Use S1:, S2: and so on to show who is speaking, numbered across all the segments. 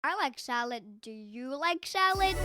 S1: I like salad. Do you like salad?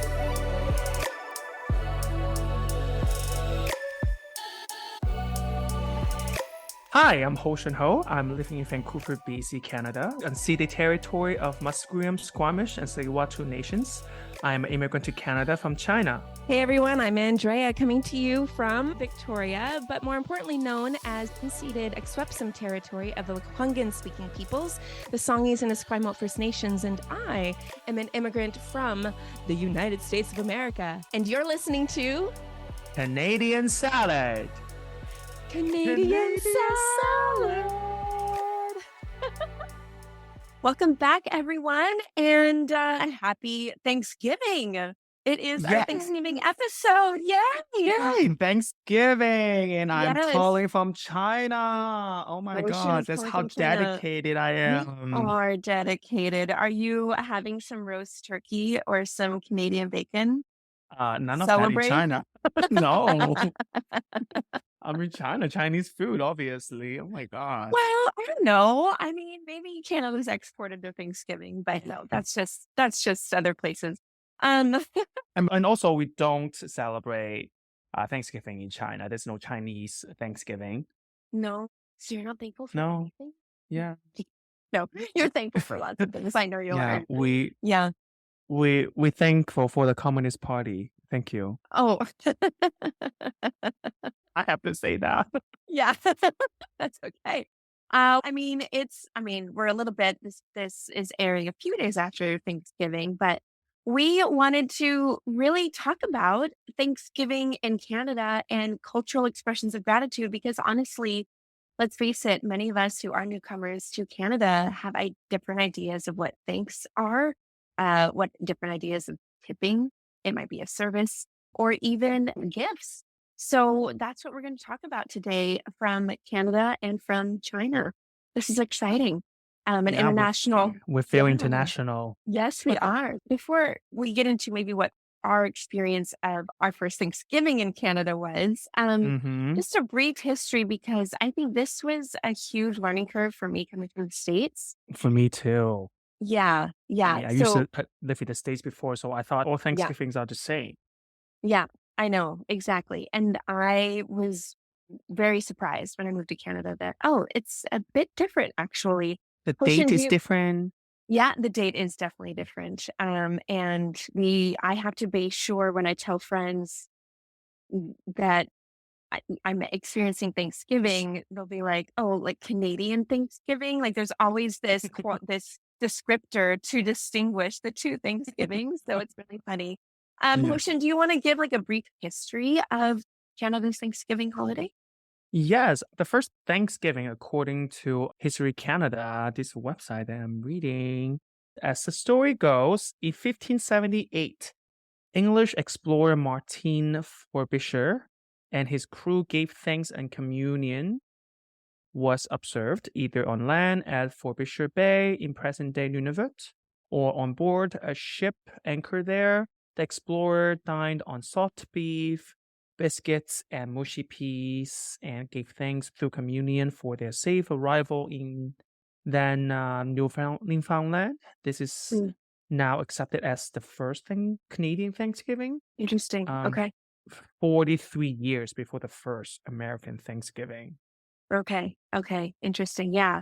S2: Hi, I'm Hostion Ho. I'm living in Vancouver, BC, Canada, unceded territory of Musqueam, Squamish, and Tsleil-Waututh nations. I'm an immigrant to Canada from China.
S3: Hey everyone, I'm Andrea, coming to you from Victoria, but more importantly known as unceded Akwesasne territory of the Lekwungen-speaking peoples, the Songhees and Esquimalt First Nations, and I am an immigrant from the United States of America. And you're listening to
S2: Canadian salad.
S3: Canadian salad. Welcome back, everyone, and happy Thanksgiving. It is our
S2: Yes.
S3: Thanksgiving episode. Yay!
S2: Yay, Thanksgiving. And I'm
S3: Yes.
S2: calling from China. Oh my
S3: Hostion
S2: God,
S3: is
S2: that's
S3: calling
S2: how
S3: from China.
S2: dedicated I am.
S3: We are dedicated. Are you having some roast turkey or some Canadian bacon?
S2: None of that in
S3: Celebrate?
S2: China. No. I'm in China. Chinese food, obviously. Oh my God.
S3: Well, I don't know. I mean, maybe Canada's exported their Thanksgiving, but no, that's just other places.
S2: And also, we don't celebrate Thanksgiving in China. There's no Chinese Thanksgiving.
S3: No. So you're not thankful for
S2: No.
S3: anything?
S2: Yeah.
S3: No, you're thankful for lots of things. I know you
S2: Yeah.
S3: are.
S2: We
S3: Yeah.
S2: thankful for the Communist Party. Thank you.
S3: Oh.
S2: I have to say that.
S3: Yeah, that's okay. I mean, we're a little bit, this is airing a few days after Thanksgiving, but we wanted to really talk about Thanksgiving in Canada and cultural expressions of gratitude because honestly, let's face it, many of us who are newcomers to Canada have different ideas of what thanks are, what different ideas of tipping. It might be a service or even gifts. So that's what we're going to talk about today from Canada and from China. This is exciting. An
S2: Yeah,
S3: international.
S2: we feel
S3: Yeah.
S2: international.
S3: Yes, we are. Before we get into maybe what our experience of our first Thanksgiving in Canada was,
S2: Mm-hmm.
S3: just a brief history, because I think this was a huge learning curve for me coming from the States.
S2: For me too.
S3: Yeah.
S2: I used to live in the States before, so I thought all Thanksgivings are the same.
S3: Yeah, I know. Exactly. And I was very surprised when I moved to Canada that, it's a bit different, actually.
S2: The
S3: Hoshin,
S2: date is different.
S3: Yeah, the date is definitely different. And I have to be sure when I tell friends that I'm experiencing Thanksgiving, they'll be like, "Oh, like Canadian Thanksgiving?" Like there's always this this descriptor to distinguish the two Thanksgivings. So it's really funny.
S2: Yeah.
S3: Hoshin, do you want to give like a brief history of Canada's Thanksgiving holiday?
S2: Yes, the first Thanksgiving, according to History Canada, this website that I'm reading, as the story goes, in 1578, English explorer Martin Frobisher and his crew gave thanks and communion was observed either on land at Frobisher Bay in present-day Nunavut or on board a ship anchored there. The explorer dined on salt beef, biscuits, and mushy peas and gave thanks through communion for their safe arrival in then Newfoundland. This is now accepted as the first Canadian Thanksgiving.
S3: Interesting. Okay.
S2: 43 years before the first American Thanksgiving.
S3: Okay. Interesting. Yeah.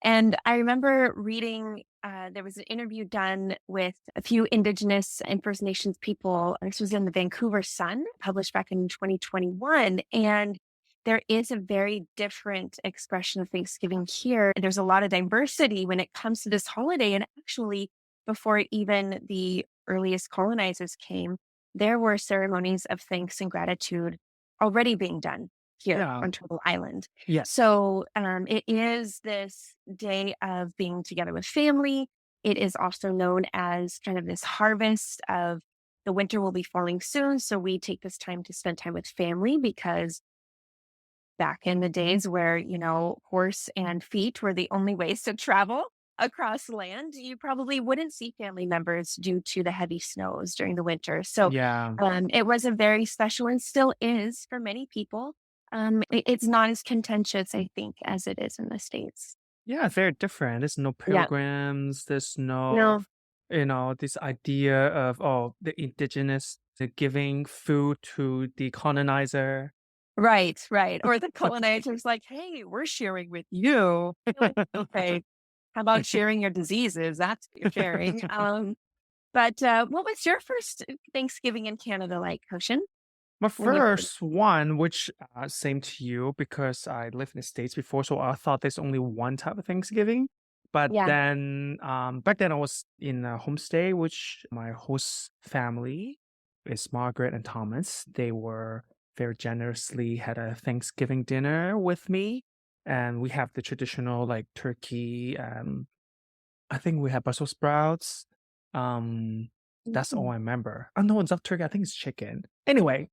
S3: And I remember reading, there was an interview done with a few Indigenous and First Nations people. This was in the Vancouver Sun, published back in 2021. And there is a very different expression of Thanksgiving here. There's a lot of diversity when it comes to this holiday. And actually, before even the earliest colonizers came, there were ceremonies of thanks and gratitude already being done here on Turtle Island.
S2: Yes.
S3: So it is this day of being together with family. It is also known as kind of this harvest of the winter will be falling soon. So we take this time to spend time with family because back in the days where, horse and feet were the only ways to travel across land, you probably wouldn't see family members due to the heavy snows during the winter. So it was a very special and still is for many people. It's not as contentious, I think, as it is in the States.
S2: Yeah, very different. There's no pilgrims. There's
S3: No.
S2: this idea of, the indigenous giving food to the colonizer.
S3: Right, right. Or the colonizer's like, hey, we're sharing with you. You're like, okay, how about sharing your diseases? That's what you're sharing. But what was your first Thanksgiving in Canada like, Hoshin?
S2: My
S3: When you came?
S2: first one, which same to you because I lived in the States before, so I thought there's only one type of Thanksgiving. But
S3: Yeah.
S2: then back then I was in a homestay, which my host family is Margaret and Thomas. They were very generously had a Thanksgiving dinner with me. And we have the traditional like turkey. I think we have Brussels sprouts. Um, that's all
S3: Mm.
S2: I remember. Oh no, it's not turkey. I think it's chicken. Anyway,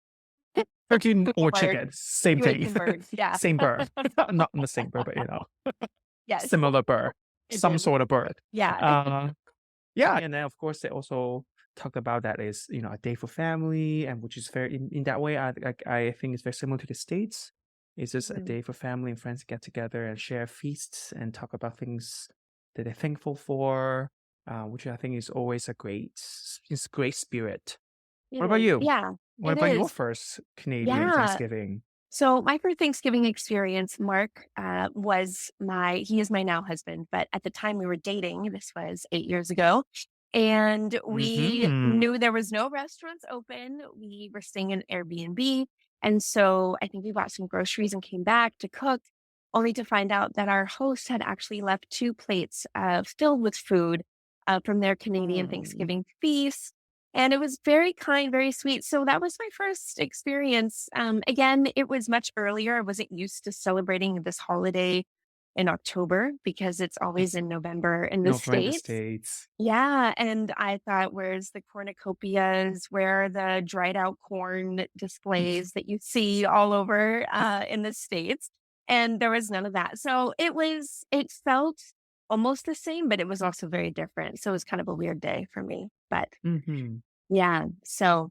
S2: turkey
S3: Little
S2: or
S3: bird.
S2: chicken, same
S3: You ate
S2: thing.
S3: some birds. Yeah.
S2: Same bird. Not the same bird, but
S3: Yes,
S2: similar bird,
S3: it
S2: some
S3: did.
S2: sort of bird.
S3: Yeah.
S2: Uh, yeah, and then of course they also talked about that is a day for family, and which is very in that way. I think it's very similar to the States. It's just a
S3: Mhm.
S2: day for family and friends to get together and share feasts and talk about things that they're thankful for, which I think is always it's a great spirit.
S3: It
S2: What about
S3: is.
S2: you?
S3: Yeah,
S2: What
S3: it
S2: about your
S3: is.
S2: first Canadian
S3: Yeah.
S2: Thanksgiving?
S3: So my first Thanksgiving experience, Mark, he is my now husband, but at the time we were dating, this was 8 years ago, and we
S2: Hmm.
S3: knew there was no restaurants open. We were staying in Airbnb. And so I think we bought some groceries and came back to cook, only to find out that our host had actually left two plates filled with food from their Canadian
S2: Oh.
S3: Thanksgiving feast. And it was very kind, very sweet. So that was my first experience. Again, it was much earlier. I wasn't used to celebrating this holiday in October because it's always in November in the
S2: No, from the
S3: States.
S2: States.
S3: Yeah. And I thought, where's the cornucopias? Where are the dried out corn displays that you see all over in the States? And there was none of that. So it felt almost the same, but it was also very different. So it was kind of a weird day for me. But
S2: Mhm.
S3: yeah. So,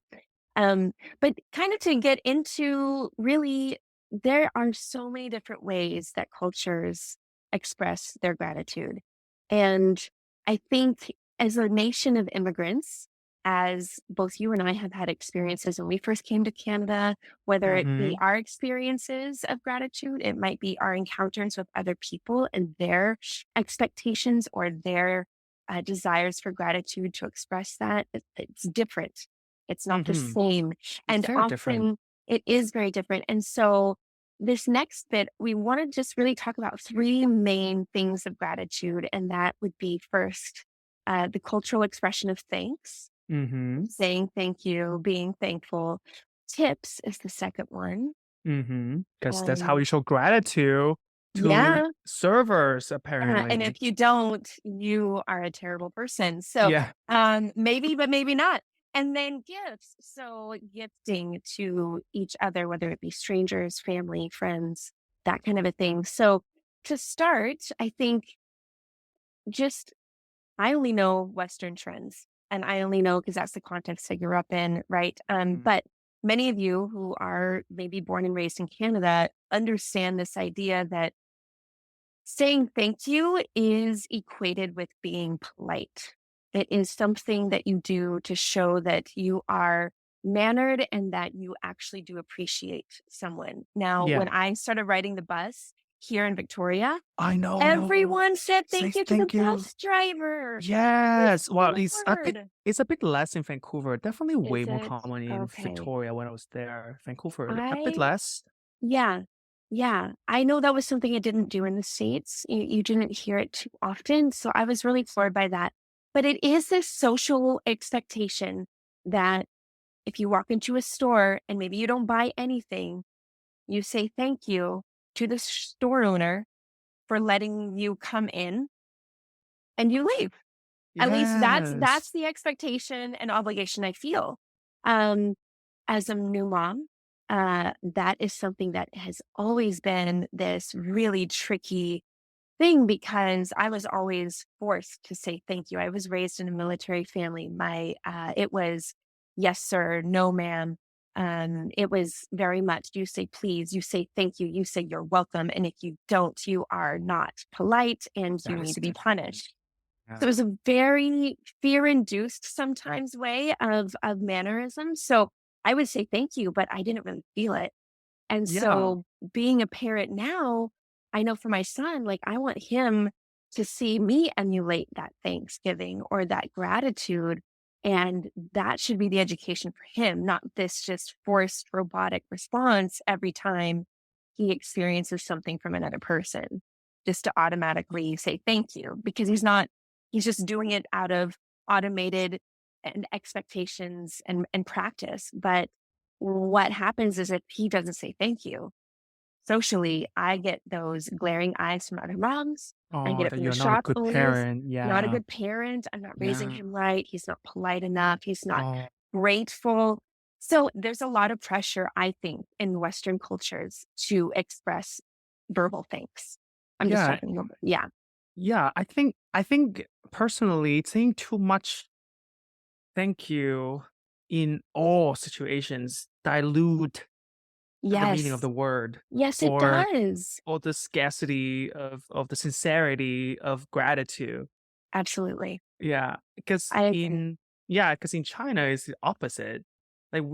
S3: um, but kind of to get into really, there are so many different ways that cultures express their gratitude. And I think as a nation of immigrants, as both you and I have had experiences when we first came to Canada, whether it be
S2: Mhm.
S3: our experiences of gratitude, it might be our encounters with other people and their expectations or their desires for gratitude to express that. It's different. It's not the
S2: Mhm.
S3: same.
S2: It's
S3: And
S2: very different.
S3: often it is very different. And so, this next bit, we want to just really talk about three main things of gratitude. And that would be first, the cultural expression of thanks,
S2: Mhm.
S3: saying thank you, being thankful. Tips is the second one.
S2: Mhm. 'Cause that's how
S3: Um,
S2: you show gratitude to
S3: yeah,
S2: servers,
S3: yeah, and if
S2: apparently.
S3: you don't, you are a terrible person. So,
S2: Yeah.
S3: maybe, but maybe not. And then gifts. So gifting to each other, whether it be strangers, family, friends, that kind of a thing. So to start, I think just I only know Western trends and I only know because that's the context I grew up in, right?
S2: Mhm.
S3: But many of you who are maybe born and raised in Canada understand this idea that saying thank you is equated with being polite. It is something that you do to show that you are mannered and that you actually do appreciate someone. Now,
S2: Yeah.
S3: when I started riding the bus here in Victoria,
S2: I know.
S3: everyone said
S2: Say
S3: thank you to the
S2: thank you.
S3: bus driver. Every
S2: Yes. Well,
S3: single word.
S2: it's a bit less in Vancouver. Definitely way
S3: Is
S2: more
S3: it?
S2: common in
S3: Okay.
S2: Victoria when I was there. Vancouver, a bit
S3: I
S2: less.
S3: Yeah. Yeah. I know that was something I didn't do in the States. You didn't hear it too often. So I was really floored by that. But it is this social expectation that if you walk into a store and maybe you don't buy anything, you say thank you to the store owner for letting you come in and you leave. At least that's
S2: Yes.
S3: the expectation and obligation I feel. Um, as a new mom, that is something that has always been this really tricky thing because I was always forced to say thank you. I was raised in a military family. It was yes, sir, no, ma'am. It was very much you say please, you say thank you, you say you're welcome. And if you don't, you are not polite and you
S2: That
S3: need
S2: is
S3: to be
S2: different.
S3: punished.
S2: Yeah.
S3: So it's a very fear-induced sometimes way of mannerism. So I would say thank you, but I didn't really feel it. And
S2: Yeah.
S3: so being a parent now, I know for my son, like I want him to see me emulate that Thanksgiving or that gratitude. And that should be the education for him, not this just forced robotic response every time he experiences something from another person, just to automatically say thank you because he's just doing it out of automated and expectations and practice. But what happens is if he doesn't say thank you, socially, I get those glaring eyes from other moms. I
S2: Oh,
S3: get it
S2: that
S3: from the
S2: you're not a
S3: shop
S2: good
S3: owners.
S2: parent.
S3: Not a
S2: Yeah.
S3: good parent. I'm not raising
S2: Yeah.
S3: him right. He's not polite enough. He's not
S2: Oh,
S3: grateful. So there's a lot of pressure, I think, in Western cultures to express verbal thanks. I'm just
S2: yeah.
S3: talking about, yeah.
S2: Yeah. I think personally saying too much thank you in all situations dilute the meaning of
S3: Yes.
S2: the word
S3: Yes, it
S2: or
S3: does.
S2: the scarcity of the sincerity of gratitude.
S3: Absolutely.
S2: Yeah, because
S3: I agree.
S2: in because in China it's the opposite. Like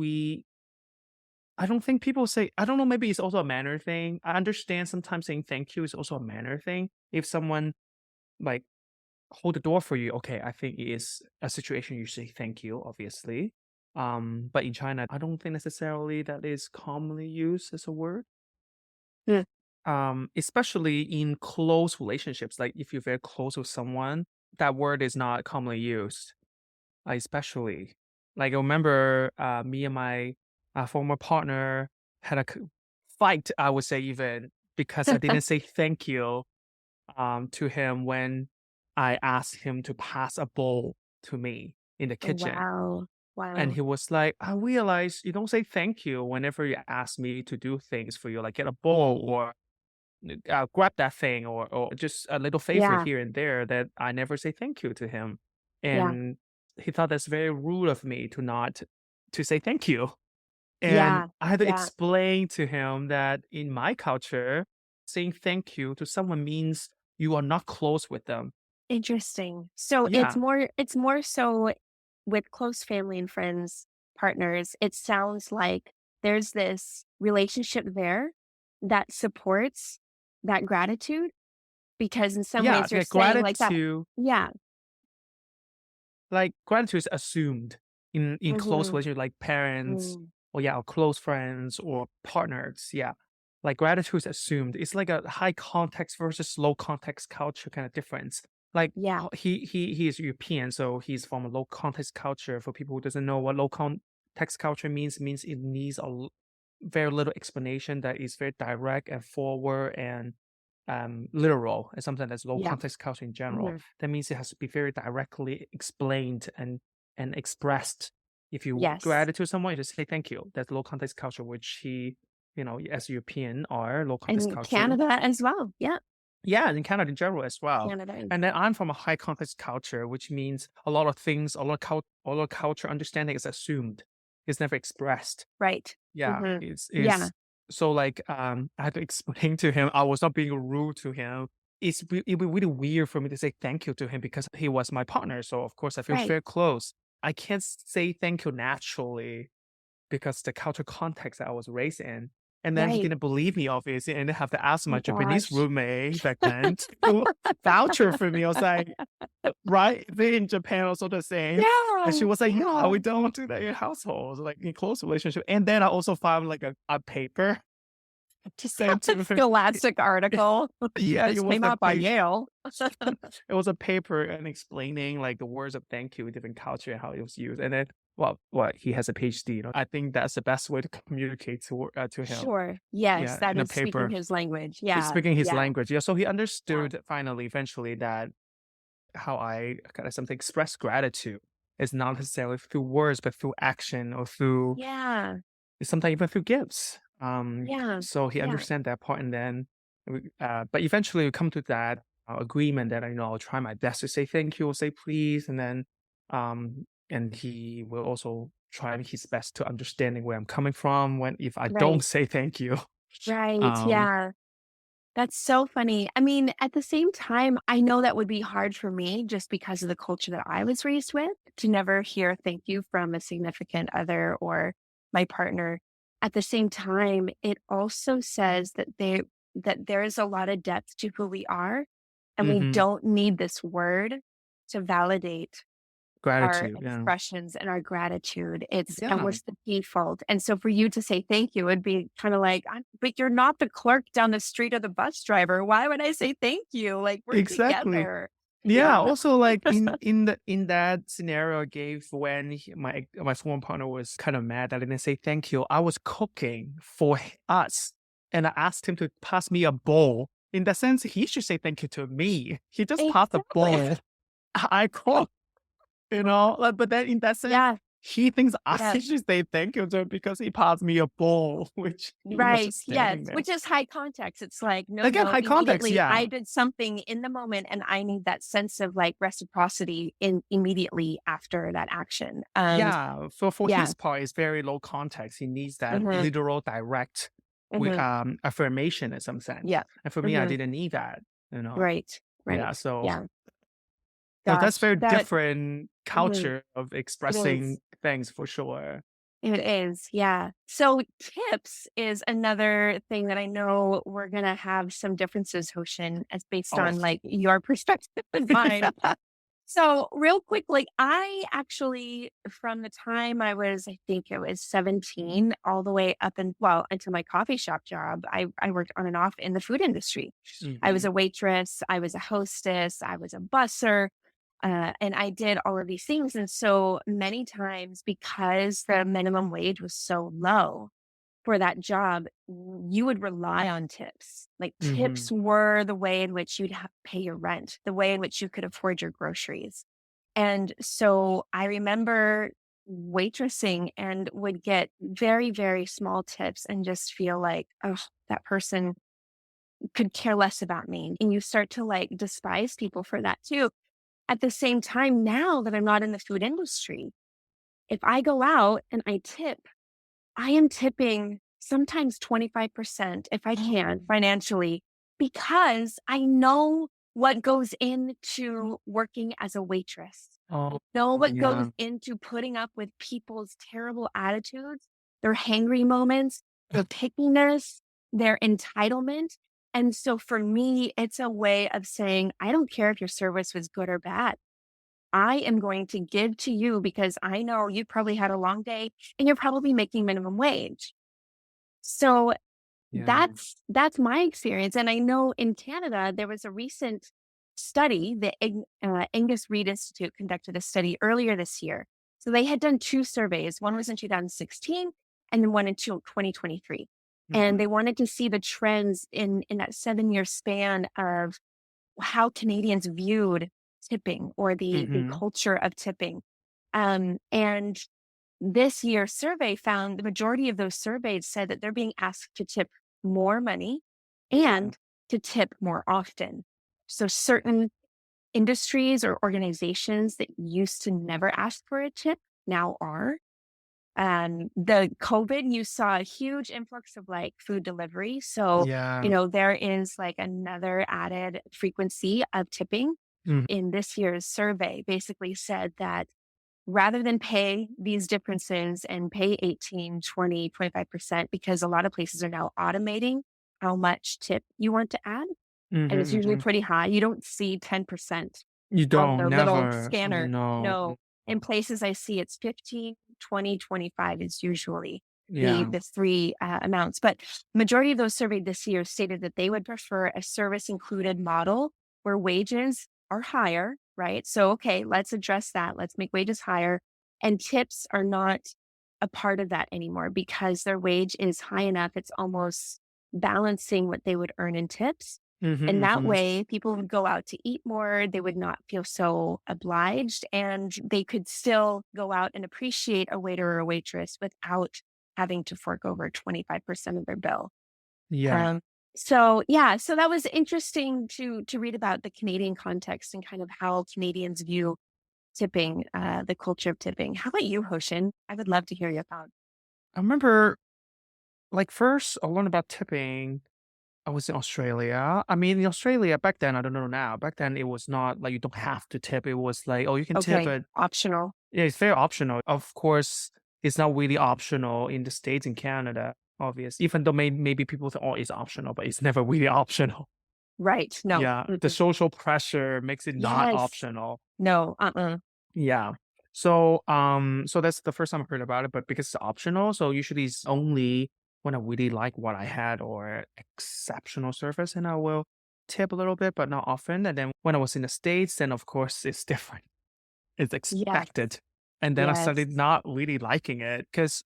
S2: I don't think people say I don't know, maybe it's also a manner thing. I understand sometimes saying thank you is also a manner thing. If someone like hold the door for you, okay, I think it is a situation you say thank you, obviously. But in China, I don't think necessarily that is commonly used as a word.
S3: Mm,
S2: Especially in close relationships, like if you're very close with someone, that word is not commonly used. Especially, like I remember, me and my former partner had a fight. I would say even because I didn't say thank you to him when I asked him to pass a bowl to me in the kitchen.
S3: wow.
S2: And
S3: Wow.
S2: he was like, I realize you don't say thank you whenever you ask me to do things for you, like get a bowl or grab that thing or just a little favor
S3: Yeah.
S2: here and there that I never say thank you to him.
S3: Yeah.
S2: And he thought that's very rude of me to not to say thank you. And
S3: Yeah.
S2: I had to
S3: Yeah.
S2: explain to him that in my culture, saying thank you to someone means you are not close with them.
S3: Interesting. So
S2: Yeah.
S3: it's more so with close family and friends, partners, it sounds like there's this relationship there that supports that gratitude because in some
S2: Yeah.
S3: ways you're
S2: The
S3: saying like that.
S2: gratitude,
S3: Yeah.
S2: like gratitude is assumed in close
S3: Mhm.
S2: relationship, like parents
S3: Mm.
S2: or or close friends or partners. Yeah. Like gratitude is assumed. It's like a high context versus low context culture kind of difference. Like
S3: Yeah.
S2: he is European, so he's from a low context culture. For people who doesn't know what low context culture means it needs very little explanation that is very direct and forward and literal and something that's low
S3: Yeah.
S2: context culture in general.
S3: Mhm.
S2: That means it has to be very directly explained and expressed. If you
S3: Yes.
S2: gratitude to someone, you just say thank you. That's low context culture, which he, as European are low context
S3: And
S2: culture.
S3: Canada as well. Yeah.
S2: Yeah, and in Canada in general as well.
S3: Canada.
S2: And then I'm from a high context culture, which means a lot of things, a lot of culture understanding is assumed. It's never expressed.
S3: Right.
S2: Yeah,
S3: Mhm.
S2: it's
S3: Yeah.
S2: is so like I had to explain to him I was not being rude to him. It'd be really weird for me to say thank you to him because he was my partner. So of course I feel
S3: Right.
S2: very close. I can't say thank you naturally because the cultural context that I was raised in. And then he
S3: Right.
S2: didn't believe me, obviously, and I have to ask
S3: Oh
S2: my Japanese
S3: gosh.
S2: roommate back then to voucher for me. I was like, right? They in Japan also the same. And she
S3: Yeah.
S2: was like, yeah,
S3: Yeah.
S2: we don't do that in households, like in close relationship. And then I also found like a paper
S3: Just
S2: sent to me.
S3: scholastic article.
S2: Yeah, it
S3: This
S2: was
S3: came
S2: a
S3: out by
S2: paper.
S3: Yale.
S2: It was a paper and explaining like the words of thank you in different culture and how it was used. And then, what he has a PhD. I think that's the best way to communicate to him.
S3: Sure. Yes,
S2: Yeah,
S3: that
S2: in a
S3: is speaking
S2: paper.
S3: his language.
S2: He's
S3: Yeah.
S2: speaking his
S3: Yeah.
S2: language. Yeah, so he
S3: Yeah.
S2: understood finally, eventually, that how I kind of something express gratitude is not necessarily through words, but through action or through
S3: Yeah.
S2: sometimes even through gifts.
S3: Yeah.
S2: So he
S3: Yeah.
S2: understand that part, and then, but eventually we come to that agreement that I'll try my best to say thank you or say please, and then, and he will also try his best to understanding where I'm coming from when if I don't
S3: Right.
S2: say thank you.
S3: Right.
S2: Um,
S3: Yeah. That's so funny. I mean, at the same time, I know that would be hard for me just because of the culture that I was raised with to never hear thank you from a significant other or my partner. At the same time, it also says that there is a lot of depth to who we are, and we
S2: Hmm.
S3: don't need this word to validate our
S2: Gratitude. Yeah.
S3: expressions and our gratitude. It's and
S2: Yeah.
S3: what's the default? And so for you to say thank you would be kind of like, but you're not the clerk down the street or the bus driver. Why would I say thank you? Like we're
S2: Exactly.
S3: together.
S2: Yeah,
S3: Yeah.
S2: also like in that scenario I gave when my sworn partner was kind of mad that I didn't say thank you. I was cooking for us and I asked him to pass me a bowl. In that sense, he should say thank you to me. He just passed a
S3: Exactly.
S2: bowl. I cooked, like, but then in that sense,
S3: Yeah.
S2: he thinks I
S3: Yeah.
S2: should say thank you to him because he passed me a bowl, which he was
S3: Right.
S2: just
S3: Yes.
S2: standing there.
S3: Which is high context. It's like, no,
S2: Again,
S3: no,
S2: high context,
S3: immediately
S2: yeah.
S3: I did something in the moment and I need that sense of like reciprocity in immediately after that action.
S2: Yeah, for
S3: Yeah.
S2: his part, it's very low context. He needs that
S3: Hmm.
S2: literal, direct
S3: Hmm.
S2: affirmation in some sense.
S3: Yeah.
S2: And for me, I
S3: Hmm.
S2: didn't need that, you know.
S3: Right.
S2: Yeah,
S3: Right.
S2: so
S3: Yeah.
S2: so that's
S3: Gosh,
S2: very
S3: that
S2: different
S3: mhm,
S2: culture of
S3: it is.
S2: expressing things for sure.
S3: It is, yeah. So tips is another thing that I know we're gonna have some differences, Hoshin, as based
S2: Oh,
S3: on like your perspective and mine. So real quick, like I actually, from the time I was, I think it was 17, all the way up and well, into my coffee shop job, I worked on and off in the food industry. I was
S2: hmm.
S3: a waitress, I was a hostess, I was a busser, and I did all of these things. And so many times, because the minimum wage was so low for that job, you would rely on tips. Like
S2: Hmm.
S3: tips were the way in which you'd pay your rent, the way in which you could afford your groceries. And so I remember waitressing and would get very, very small tips and just feel like, oh, that person could care less about me. And you start to like despise people for that too. At the same time, now that I'm not in the food industry, if I go out and I tip, I am tipping sometimes 25% if I can financially, because I know what goes into working as a waitress. I
S2: Oh,
S3: know what goes
S2: yeah.
S3: into putting up with people's terrible attitudes, their hangry moments, their pickiness, their entitlement. And so for me, it's a way of saying, I don't care if your service was good or bad. I am going to give to you because I know you probably had a long day and you're probably making minimum wage. So
S2: Yeah.
S3: that's my experience. And I know in Canada, there was a recent study, the Angus Reid Institute conducted a study earlier this year. So they had done two surveys. One was in 2016 and then one in 2023. And
S2: Hmm.
S3: they wanted to see the trends in that 7 year span of how Canadians viewed tipping or the
S2: Hmm.
S3: culture of tipping. And this year's survey found the majority of those surveyed said that they're being asked to tip more money and to tip more often. So certain industries or organizations that used to never ask for a tip now are. The COVID, you saw a huge influx of like food delivery. So,
S2: Yeah.
S3: there is like another added frequency of tipping
S2: Mhm.
S3: in this year's survey basically said that rather than pay these differences and pay 18, 20, 25%, because a lot of places are now automating how much tip you want to add. And it's
S2: Mhm,
S3: usually
S2: mhm.
S3: pretty high. You don't see 10%
S2: You
S3: on
S2: don't,
S3: the little
S2: never.
S3: scanner.
S2: No.
S3: No. In places I see it's 15, 20, 25 is usually the
S2: Yeah.
S3: the three amounts. But majority of those surveyed this year stated that they would prefer a service included model where wages are higher, right? So okay, let's address that. Let's make wages higher. And tips are not a part of that anymore because their wage is high enough. It's almost balancing what they would earn in tips, and
S2: Mhm,
S3: that
S2: mhm.
S3: way, people would go out to eat more. They would not feel so obliged, and they could still go out and appreciate a waiter or a waitress without having to fork over 25% of their bill.
S2: Yeah.
S3: Um, so yeah, so that was interesting to read about the Canadian context and kind of how Canadians view tipping, the culture of tipping. How about you, Hoshin? I would love to hear your thoughts.
S2: I remember, like, first I learned about tipping I was in Australia. I mean, in Australia back then, I don't know now. Back then, it was not like you don't have to tip. It was like, oh, you can tip,
S3: Okay.
S2: but
S3: Optional.
S2: yeah, it's very optional. Of course, it's not really optional in the States and Canada, obvious. Even though maybe people think, oh, it's optional, but it's never really optional.
S3: Right. No.
S2: Yeah, the
S3: Mm-mm.
S2: social pressure makes it not
S3: Yes.
S2: optional.
S3: No. Uh-uh.
S2: Yeah. So that's the first time I heard about it, but because it's optional, so usually it's only when I really like what I had or exceptional service, and I will tip a little bit, but not often. And then when I was in the States, then of course it's different. It's
S3: Yes.
S2: expected. And then I
S3: Yes.
S2: started not really liking it because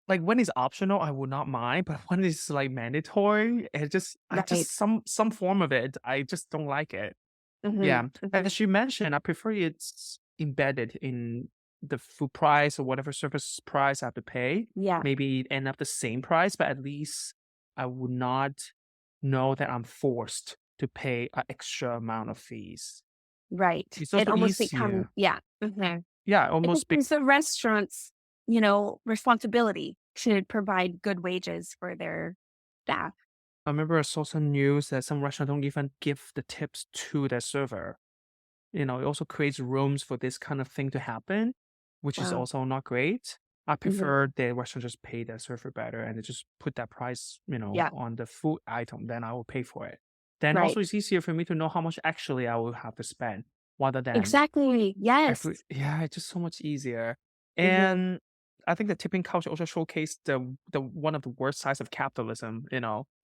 S2: like when it's optional, I would not mind, but when it's like mandatory, it just I
S3: Right.
S2: just some form of it, I just don't like it.
S3: Mm-hmm.
S2: Yeah.
S3: Mm-hmm.
S2: As you mentioned, I prefer it's embedded in the food price or whatever service price I have to pay.
S3: Yeah.
S2: Maybe it end up the same price, but at least I would not know that I'm forced to pay an extra amount of fees.
S3: Right.
S2: It's
S3: It
S2: also
S3: almost becomes,
S2: easier.
S3: yeah. Mm-hmm.
S2: Yeah,
S3: It
S2: almost
S3: becomes the restaurant's, responsibility to provide good wages for their staff.
S2: I remember I saw some news that some restaurants don't even give the tips to their server. It also creates rooms for this kind of thing to happen, which is
S3: Wow.
S2: also not great. I
S3: Hmm.
S2: prefer the restaurant just pay their server better and they just put that price,
S3: Yeah.
S2: on the food item, then I will pay for it. Then
S3: Right.
S2: also it's easier for me to know how much actually I will have to spend rather than
S3: Exactly. Yes.
S2: every yeah, it's just so much easier.
S3: Hmm.
S2: And I think the tipping culture also showcased the one of the worst sides of capitalism.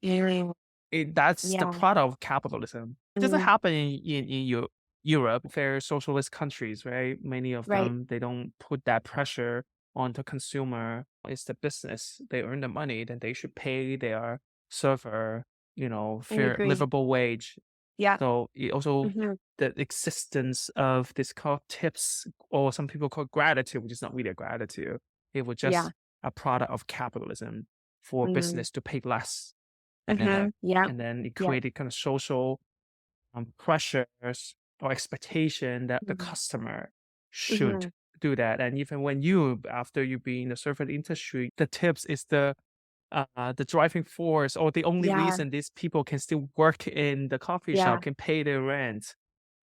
S3: Yeah.
S2: That's the
S3: Yeah.
S2: product of capitalism. It doesn't
S3: Hmm.
S2: happen in Europe, very socialist countries, right? Many of
S3: Right.
S2: them, they don't put that pressure on the consumer. It's the business. They earn the money, then they should pay their server,
S3: I
S2: fair
S3: agree.
S2: livable wage.
S3: Yeah.
S2: So it also
S3: Hmm.
S2: the existence of this called tips, or some people call gratitude, which is not really a gratitude. It was
S3: Yeah.
S2: just a product of capitalism for
S3: Hmm.
S2: business to pay less
S3: Hmm.
S2: and
S3: Yeah.
S2: and then it
S3: Yeah.
S2: created kind of social pressures or expectation that the
S3: Hmm.
S2: customer should
S3: Hmm.
S2: do that. And even when after you be in the service industry, the tips is the driving force or the only
S3: Yeah.
S2: reason these people can still work in the coffee
S3: Yeah.
S2: shop, can pay their rent.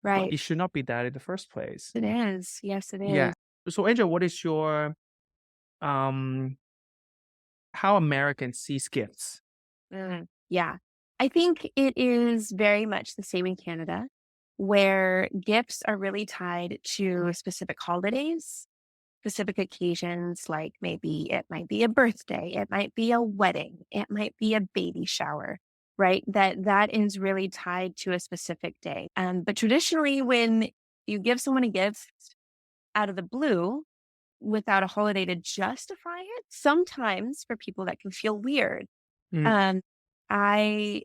S2: But
S3: Right.
S2: it should not be that in the first place.
S3: It is. Yes, it
S2: Yeah.
S3: is.
S2: So Angel, what is your um how American sees gifts?
S3: Yeah. I think it is very much the same in Canada, where gifts are really tied to specific holidays, specific occasions, like maybe it might be a birthday, it might be a wedding, it might be a baby shower, right? That is really tied to a specific day. But traditionally, when you give someone a gift out of the blue without a holiday to justify it, sometimes for people that can feel weird.
S2: Mm,
S3: Um, I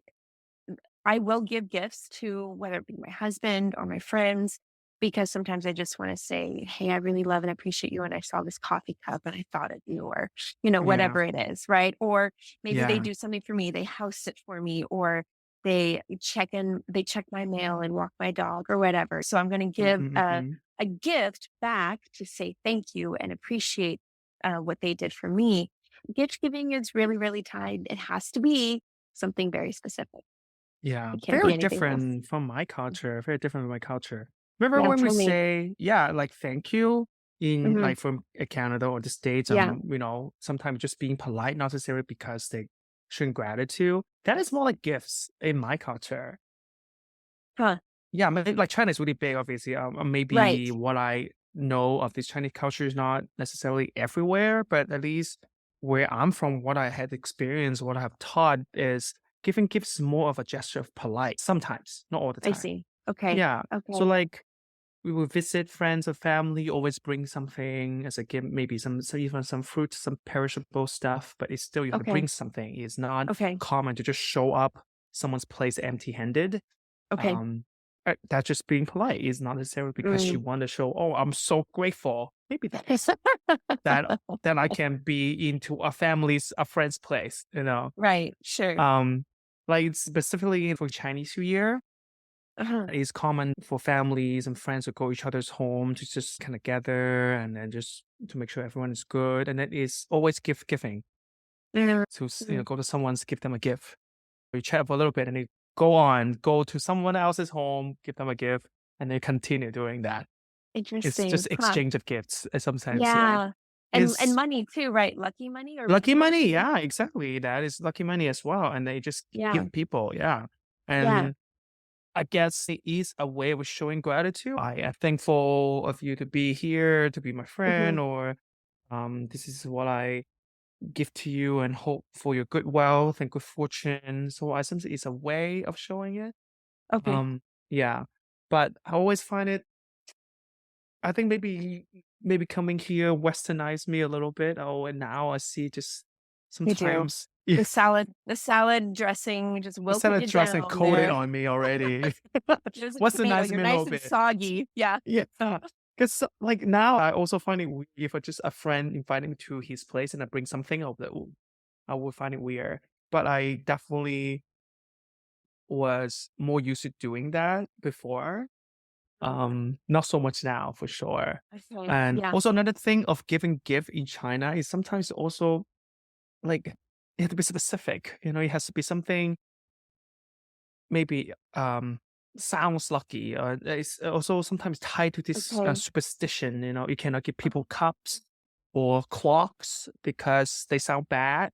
S3: I will give gifts to whether it be my husband or my friends because sometimes I just want to say, "Hey, I really love and appreciate you, and I saw this coffee cup and I thought of you," or
S2: yeah.
S3: whatever it is, right? Or maybe they
S2: Yeah.
S3: do something for me, they house sit for me, or they check my mail and walk my dog or whatever. So I'm going to give
S2: Mm-mm-mm-mm.
S3: a gift back to say thank you and appreciate what they did for me. Gift giving is really, really tied. It has to be something very specific.
S2: Yeah,
S3: It can't be
S2: very
S3: anything else.
S2: different from my culture, very different from my culture. Remember
S3: Yeah,
S2: when we
S3: tell me.
S2: say, yeah, like thank you in
S3: Mhm.
S2: like from Canada or the States,
S3: Yeah.
S2: sometimes just being polite, not necessarily because they showing gratitude. That is more like gifts in my culture.
S3: Huh.
S2: Yeah, maybe like China is really big, obviously.
S3: Right.
S2: Maybe what I know of this Chinese culture is not necessarily everywhere, but at least where I'm from, what I had experienced, what I have taught is giving gifts more of a gesture of polite. Sometimes, not all the
S3: I
S2: time.
S3: see. Okay.
S2: Yeah. So
S3: Okay.
S2: like we will visit friends or family, always bring something as a gift, maybe even some fruit, some perishable stuff, but it's still you have to
S3: Okay.
S2: bring something. It's not
S3: Okay.
S2: common to just show up someone's place empty-handed.
S3: Okay.
S2: That's just being polite. It's not necessarily because you
S3: Mm.
S2: want to show, oh, I'm so grateful. Maybe that then I can be into a friend's place.
S3: Right. Sure.
S2: Um, like specifically for Chinese New Year,
S3: Uh-huh.
S2: it's common for families and friends to go each other's home to just kind of gather and then just to make sure everyone is good. And it is always gift giving
S3: Mhm.
S2: to
S3: Mhm.
S2: go to someone's give them a gift. You chat for a little bit and you go to someone else's home, give them a gift, and then continue doing that. It's
S3: Interesting.
S2: just
S3: Huh.
S2: exchange of gifts sometimes, yeah.
S3: Yeah. And
S2: Is
S3: money too, right? Lucky money or
S2: lucky money,
S3: money?
S2: yeah, exactly. That is lucky money as well. And they just
S3: Yeah.
S2: give people, yeah.
S3: Yeah.
S2: And I guess it is a way of showing gratitude. I am thankful of you to be here, to be my
S3: Hmm.
S2: friend, or this is what I give to you and hope for your good wealth and good fortune. So I think it's a way of showing it.
S3: Okay.
S2: Yeah. But I always find it, I think maybe coming here westernized me a little bit. Oh, and now I see just
S3: You do.
S2: sometimes yeah,
S3: The salad dressing just will
S2: instead
S3: put
S2: of
S3: you
S2: dressing
S3: down
S2: coated
S3: there.
S2: on me already.
S3: There's a tomato.
S2: Westernized
S3: You're
S2: me a
S3: nice
S2: little
S3: and
S2: bit.
S3: soggy. Yeah.
S2: Yeah. Because like now I also find it weird if just a friend inviting me to his place and I bring something of the I would find it weird. But I definitely was more used to doing that before. Not so much now for sure.
S3: Okay.
S2: And
S3: Yeah.
S2: also another thing of giving gift in China is sometimes also like it has to be specific. It has to be something maybe sounds lucky. It's also sometimes tied to this
S3: Okay.
S2: superstition. You cannot give people cups or clocks because they sound bad.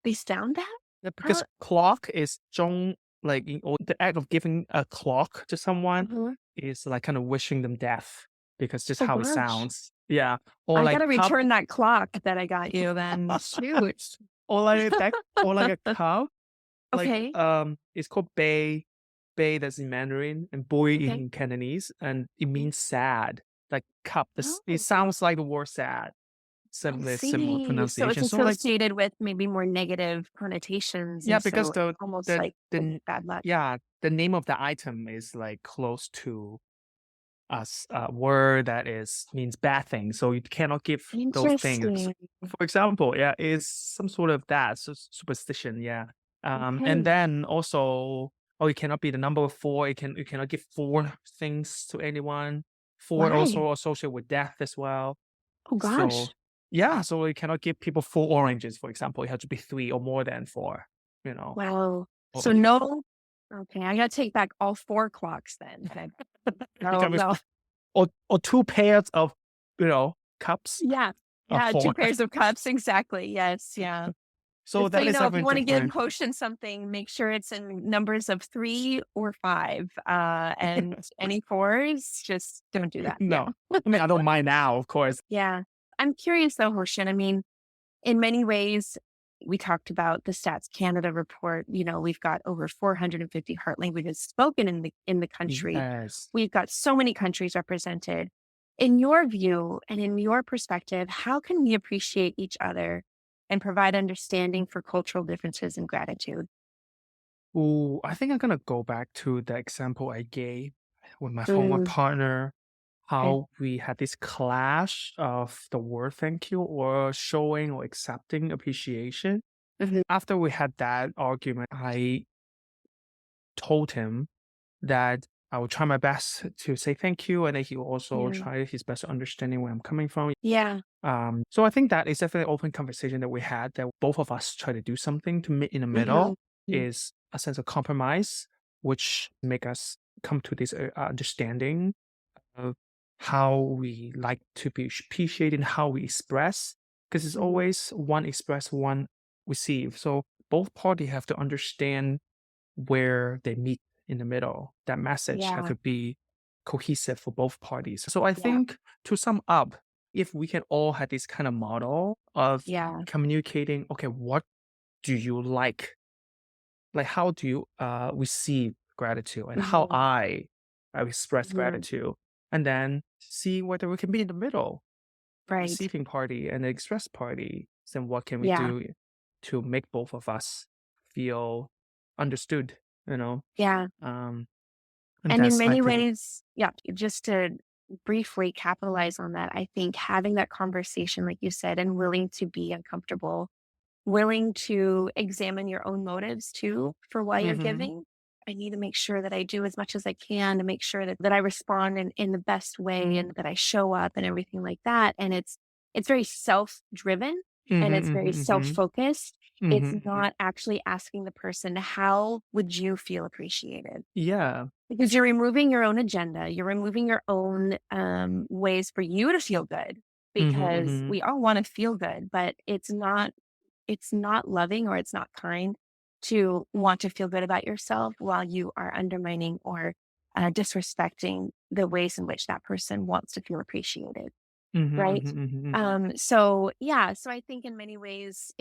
S3: They sound bad?
S2: Yeah, because
S3: How?
S2: clock is 中 like or the act of giving a clock to someone
S3: Mhm.
S2: is like kind of wishing them death because just
S3: Oh
S2: how it
S3: gosh.
S2: sounds. Yeah. Or
S3: I
S2: like
S3: gotta
S2: cup
S3: return that clock that I got you then. Shoot.
S2: or like that or like a cup. Like
S3: Okay.
S2: it's called bay. Bay that's in Mandarin and boy
S3: Okay.
S2: in Cantonese and it means sad. Like cup. It
S3: Oh,
S2: sounds like the word sad.
S3: I
S2: Similar
S3: see. So it's
S2: pronunciation. So like
S3: associated with maybe more negative connotations,
S2: yeah,
S3: and
S2: because
S3: so almost
S2: the
S3: like
S2: the
S3: bad luck.
S2: yeah, the name of the item is like close to a word that is means bad thing. So you cannot give those things.
S3: Interesting.
S2: For example, yeah, is some sort of that superstition. Yeah. And
S3: Okay.
S2: then also, oh, it cannot be the number four. You cannot give four things to anyone. Four
S3: Why?
S2: also associated with death as well.
S3: Oh
S2: So
S3: gosh.
S2: yeah, so you cannot give people four oranges, for example. It has to be three or more than four. You know.
S3: Wow. So
S2: Or
S3: no. Okay, I gotta take back all four clocks then. Okay.
S2: you
S3: No,
S2: can
S3: no.
S2: or two pairs of cups
S3: Yeah.
S2: of
S3: Yeah, two
S2: four.
S3: pairs of cups. Exactly. Yes. Yeah.
S2: So
S3: Just so
S2: that
S3: you
S2: is
S3: know, if you
S2: definitely
S3: want to give
S2: different.
S3: Hoshin something, make sure it's in numbers of 3 or 5. And any fours, just don't do that. Yeah.
S2: No. I mean, I don't mind now, of course.
S3: Yeah. I'm curious though, Hoshin. I mean, in many ways, we talked about the Stats Canada report. We've got over 450 heart languages spoken in the country.
S2: Yes.
S3: We've got so many countries represented. In your view and in your perspective, how can we appreciate each other and provide understanding for cultural differences and gratitude?
S2: Ooh, I think I'm gonna go back to the example I gave with my former
S3: Mm,
S2: partner,
S3: okay.
S2: how we had this clash of the word thank you or showing or accepting appreciation.
S3: Mhm.
S2: After we had that argument, I told him that I will try my best to say thank you, and then he will also
S3: Yeah.
S2: try his best understanding where I'm coming from.
S3: Yeah.
S2: So I think that is definitely an open conversation that we had that both of us try to do something to meet in the
S3: Mhm.
S2: middle is a sense of compromise, which make us come to this understanding of how we like to be appreciated and how we express, because it's
S3: Mhm.
S2: always one express, one receive. So both parties have to understand where they meet in the middle. That message has
S3: Yeah.
S2: to be cohesive for both parties. So I
S3: Yeah.
S2: think to sum up, if we can all have this kind of model of
S3: Yeah.
S2: communicating, okay, what do you like? Like how do you receive gratitude and how
S3: Mhm.
S2: I express
S3: Mhm.
S2: gratitude? And then see whether we can be in the middle,
S3: Right.
S2: receiving party and the express party. Then what can we
S3: Yeah.
S2: do to make both of us feel understood, you know?
S3: Yeah.
S2: Um, and
S3: And in
S2: that's I
S3: many
S2: think
S3: ways, yeah, just to briefly capitalize on that, I think having that conversation, like you said, and willing to be uncomfortable, willing to examine your own motives too for why you're
S2: mhm,
S3: giving. I need to make sure that I do as much as I can to make sure that I respond in the best way and that I show up and everything like that. And it's very self driven and
S2: mhm,
S3: it's very
S2: mhm,
S3: self
S2: mhm.
S3: focused. It's
S2: Mm-hmm.
S3: not actually asking the person, how would you feel appreciated?
S2: Yeah.
S3: Because you're removing your own agenda. You're removing your own ways for you to feel good
S2: Mm-hmm,
S3: because
S2: mm-hmm.
S3: we all want to feel good, but it's not loving or it's not kind to want to feel good about yourself while you are undermining or disrespecting the ways in which that person wants to feel appreciated.
S2: Mm-hmm,
S3: Right.
S2: mm-hmm, mm-hmm.
S3: So yeah, so I think in many ways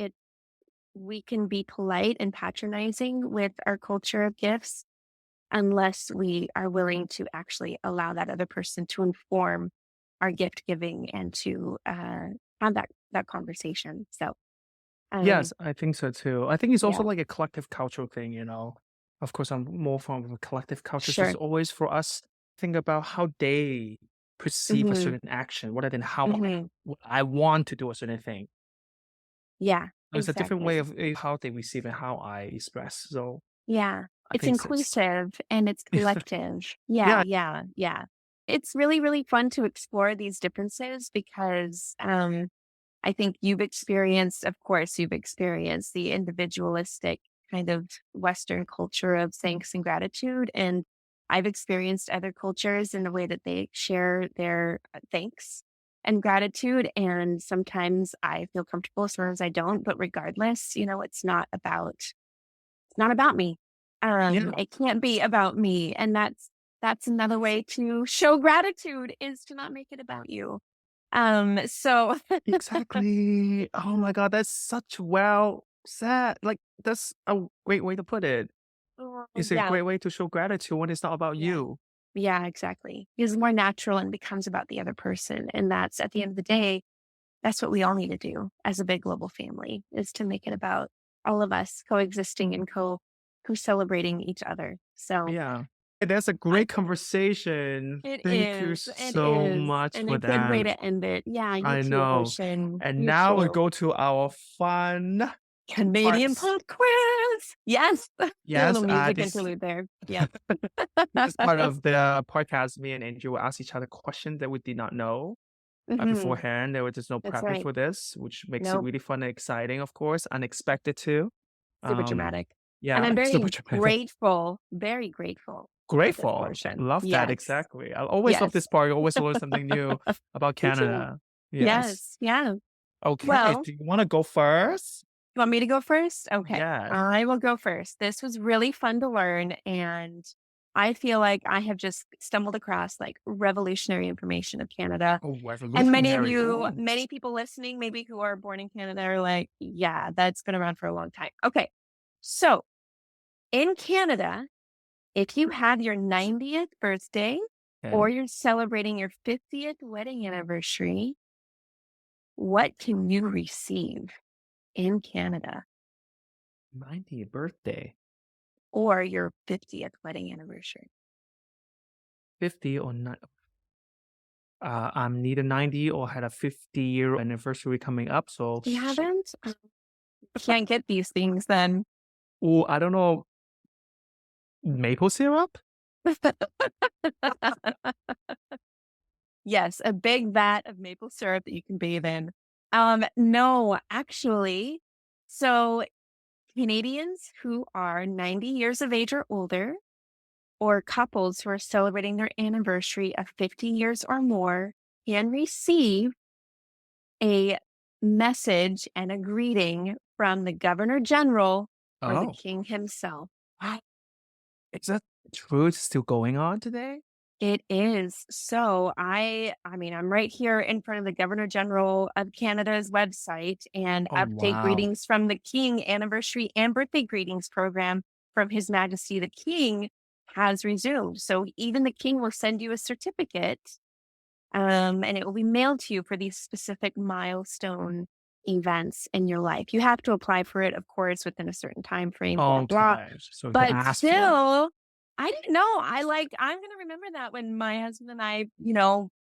S3: we can be polite and patronizing with our culture of gifts unless we are willing to actually allow that other person to inform our gift giving and to have that conversation. So um
S2: Yes, I think so too. I think it's also
S3: yeah,
S2: like a collective cultural thing, Of course, I'm more from a collective culture, so it's
S3: sure.
S2: always for us think about how they perceive a
S3: Hmm.
S2: certain action rather than how
S3: Hmm.
S2: I want to do a certain thing.
S3: Yeah,
S2: It's a different way
S3: exactly.
S2: of how they receive and how I express. So
S3: Yeah.
S2: I
S3: It's
S2: think it's
S3: inclusive and it's collective. Yeah,
S2: yeah,
S3: yeah, yeah. It's really, really fun to explore these differences because I think of course, you've experienced the individualistic kind of Western culture of thanks and gratitude. And I've experienced other cultures in the way that they share their thanks and gratitude. And sometimes I feel comfortable, sometimes I don't. But regardless, it's not about me.
S2: yeah,
S3: It can't be about me. And that's another way to show gratitude is to not make it about you. So
S2: exactly. Oh my God, that's such well said. Like that's a great way to put it. It's a
S3: yeah.
S2: great way to show gratitude when it's not about
S3: Yeah.
S2: you.
S3: Yeah, exactly. It's more natural and becomes about the other person. And that's at the end of the day, that's what we all need to do as a big global family is to make it about all of us coexisting and co celebrating each other. So
S2: Yeah. And that's a
S3: I
S2: great conversation.
S3: it
S2: Thank you
S3: is, it
S2: so
S3: is.
S2: much
S3: And
S2: for
S3: a good way
S2: that.
S3: to end it. Yeah, you
S2: I
S3: too,
S2: know.
S3: Hoshin.
S2: And
S3: You
S2: now we
S3: too.
S2: go to our fun
S3: Canadian
S2: parts.
S3: pop quiz. Yes. Do a
S2: Yes,
S3: little music
S2: this
S3: interlude there. Yeah.
S2: this part of the podcast, me and Andrew will ask each other questions that we did not know
S3: Hmm.
S2: beforehand. There was just no
S3: That's
S2: prepping
S3: right.
S2: for this, which makes it
S3: Nope.
S2: really fun and exciting, of course, unexpected too.
S3: Super
S2: Um,
S3: dramatic. And
S2: yeah,
S3: I'm
S2: super
S3: very
S2: dramatic.
S3: grateful, very grateful for this
S2: Grateful.
S3: portion.
S2: Love that.
S3: Yes.
S2: Exactly. I always love
S3: Yes.
S2: this part. I always learn something new about
S3: Me too.
S2: Canada. Yes.
S3: Yes. Yeah.
S2: Okay.
S3: Well,
S2: Do you want to go first?
S3: you want me to go first? Okay.
S2: Yes.
S3: I will go first. This was really fun to learn. And I feel like I have just stumbled across like revolutionary information of Canada.
S2: Oh,
S3: And many of
S2: revolutionary.
S3: you,
S2: Ooh.
S3: many people listening, maybe who are born in Canada, are like, yeah, that's been around for a long time. Okay. So in Canada, if you have your 90th birthday or
S2: Okay.
S3: you're celebrating your 50th wedding anniversary, what can you receive in Canada
S2: 90th birthday.
S3: or your 50th wedding anniversary?
S2: 50 or not. I'm neither 90 or had a 50-year anniversary coming up. So,
S3: You haven't? Can't get these things then.
S2: oh, I don't know. Maple syrup?
S3: Yes, a big vat of maple syrup that you can bathe in. No, actually. So Canadians who are 90 years of age or older, or couples who are celebrating their anniversary of 50 years or more, can receive a message and a greeting from the Governor General or the
S2: Oh,
S3: King himself.
S2: wow. Is that true? It's still going on today?
S3: It is. So I mean, I'm right here in front of the Governor General of Canada's website and
S2: Oh,
S3: update
S2: wow.
S3: greetings from the King anniversary and birthday greetings program from His Majesty the King has resumed. So even the King will send you a certificate, and it will be mailed to you for these specific milestone events in your life. You have to apply for it, of course, within a certain time frame, blah, blah.
S2: Okay. So you can
S3: But
S2: ask for it.
S3: still, I didn't know. I'm gonna remember that when my husband and I,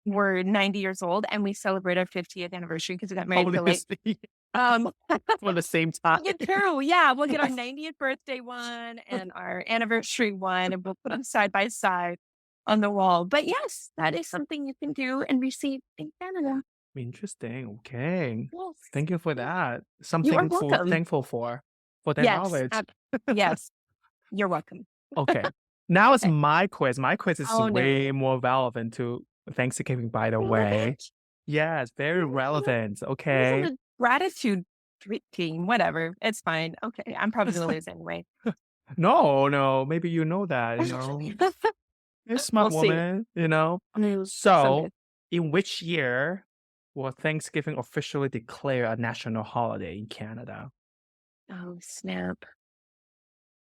S3: were 90 years old and we celebrate our 50th anniversary because we got married
S2: Probably
S3: so
S2: the
S3: late.
S2: same,
S3: Um,
S2: for the same time.
S3: we'll get through. Yeah, we'll get our 90th birthday one and our anniversary one, and we'll put them side by side on the wall. But yes, that is something you can do and receive in Canada.
S2: Interesting. Okay.
S3: Yes.
S2: Thank you for that.
S3: You are
S2: Something for
S3: welcome.
S2: thankful for that
S3: Yes.
S2: knowledge.
S3: Yes. You're welcome.
S2: Okay. Now it's
S3: Okay.
S2: my quiz. My quiz is
S3: Oh, no.
S2: way more relevant to Thanksgiving, by the way. Yes, very relevant.
S3: It was
S2: Okay.
S3: on the gratitude team. Whatever. It's fine. Okay. I'm probably going to lose anyway.
S2: No, maybe you know that, You're a smart
S3: We'll see.
S2: woman,
S3: Someday.
S2: So, in which year was Thanksgiving officially declared a national holiday in Canada?
S3: Oh, snap.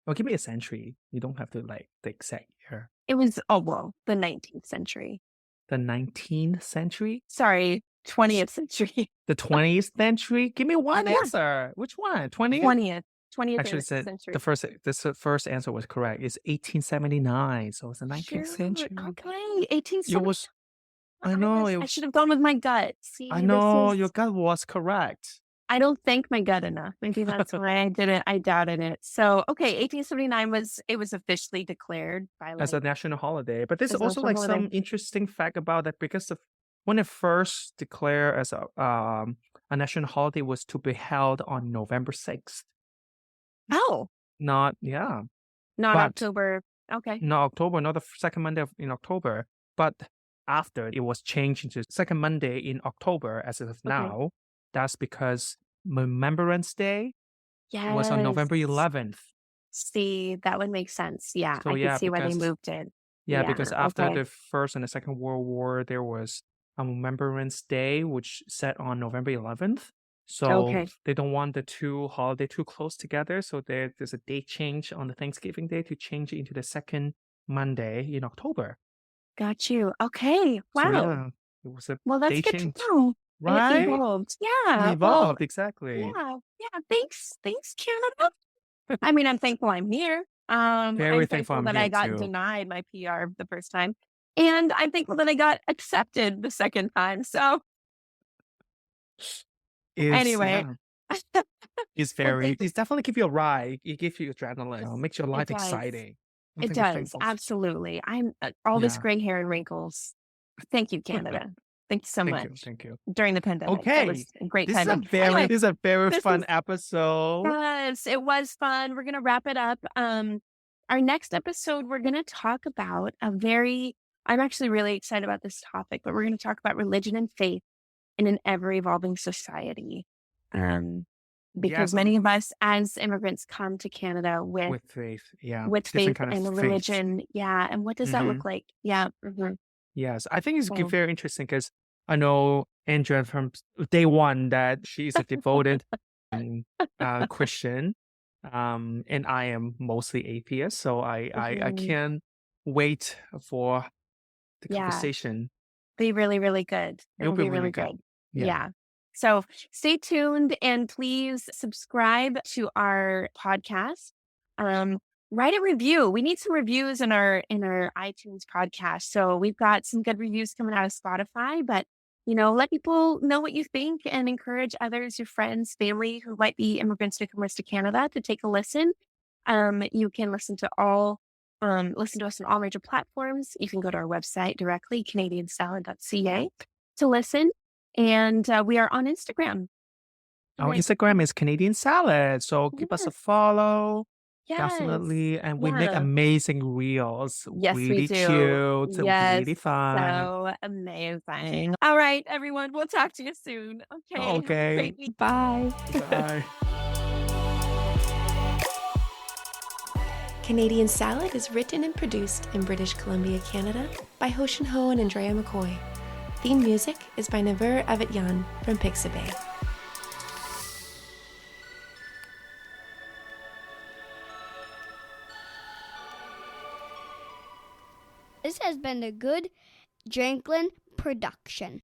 S2: Well, give me a century. You don't have to like the exact year.
S3: It was, well, the 19th century.
S2: The 19th century?
S3: Sorry, 20th century.
S2: The 20th century? Give me one
S3: Yeah.
S2: answer. Which one? 20th?
S3: 20th
S2: Actually,
S3: century.
S2: the first answer was correct. It's 1879. So it's the 19th
S3: Shoot.
S2: century.
S3: Okay,
S2: It
S3: 1870.
S2: was, I know,
S3: I should have gone with my gut. See,
S2: I know,
S3: this
S2: your
S3: is.
S2: gut was correct.
S3: I don't thank my gut enough. Maybe that's why I didn't. I doubted it. So, okay, 1879 was officially declared by
S2: As a national holiday. But there's
S3: as a
S2: also
S3: national
S2: like some
S3: holiday.
S2: interesting fact about that because when it first declared as a national holiday was to be held on November 6th.
S3: Oh,
S2: Not
S3: not
S2: but
S3: October. Okay.
S2: not October, not the second Monday in October, but after it was changed into second Monday in October as of now. That's because Remembrance Day was on November
S3: Yes.
S2: 11th.
S3: See, that would make sense. Yeah,
S2: So
S3: I
S2: yeah,
S3: could see why they
S2: because
S3: moved it.
S2: because after
S3: Okay.
S2: the First and the Second World War, there was a Remembrance Day, which set on November 11th. So
S3: Okay.
S2: they don't want the two holiday too close together. So there's a date change on the Thanksgiving Day to change it into the second Monday in October.
S3: Got you. Okay.
S2: So
S3: Wow.
S2: yeah, it was a
S3: Well, that's
S2: date
S3: good to
S2: change,
S3: know. It
S2: right?
S3: evolved.
S2: It
S3: Yeah. Well,
S2: evolved exactly.
S3: yeah. Yeah. Thanks, Canada. I mean, I'm thankful I'm here.
S2: Very
S3: I'm
S2: thankful
S3: thankful
S2: I'm
S3: that
S2: here
S3: I got
S2: too.
S3: denied my PR the first time. And I'm thankful that I got accepted the second time. So
S2: Is
S3: anyway.
S2: yeah. It's
S3: Well,
S2: it's definitely give you a ride. It gives you adrenaline. Makes your
S3: it
S2: life
S3: does.
S2: exciting.
S3: It
S2: Something to
S3: does.
S2: thankful.
S3: Absolutely. I'm all this
S2: Yeah.
S3: gray hair and wrinkles. Thank you, Canada. Thank you so
S2: Thank
S3: much.
S2: Thank you.
S3: During the pandemic. That
S2: Okay.
S3: was a great
S2: This is
S3: timing. Anyway,
S2: this is a very
S3: this
S2: fun
S3: is
S2: episode.
S3: yes, it was fun. We're gonna wrap it up. Our next episode, we're gonna talk about I'm actually really excited about this topic, but we're gonna talk about religion and faith in an ever evolving society. Because
S2: Yes,
S3: many of us as immigrants come to Canada
S2: with faith. Yeah.
S3: with
S2: Different
S3: faith
S2: kind of
S3: and
S2: faith.
S3: religion. Yeah. And what does that look like? Yeah.
S2: Yes. I think it's
S3: So-
S2: very interesting because I know Andrea from day one that she's a devoted Christian. And I am mostly atheist. So I can't wait for the
S3: Yeah.
S2: conversation.
S3: Be really, really good.
S2: It'll
S3: It'll
S2: be
S3: be really
S2: really good.
S3: good.
S2: Yeah.
S3: Yeah. So stay tuned and please subscribe to our podcast. Write a review. We need some reviews in our iTunes podcast. So we've got some good reviews coming out of Spotify, but let people know what you think and encourage others, your friends, family who might be immigrants to come to Canada to take a listen. You can listen to us on all major platforms. You can go to our website directly, canadiansalad.ca, to listen. And we are on Instagram.
S2: Our
S3: Right.
S2: Instagram is Canadian Salad. So give us a
S3: Yes.
S2: follow.
S3: Yes.
S2: Definitely. And we make
S3: Yeah.
S2: amazing reels.
S3: Yes, we
S2: really
S3: do.
S2: cute.
S3: Yes.
S2: Really fun.
S3: So amazing. All right, everyone. We'll talk to you soon. Okay. Have a
S2: Okay.
S3: great week. Bye.
S2: Bye.
S4: Canadian Salad is written and produced in British Columbia, Canada by Hostion Ho and Andrea McCoy. Theme music is by Naver Avetyan from Pixabay.
S1: This has been a good Janklin production.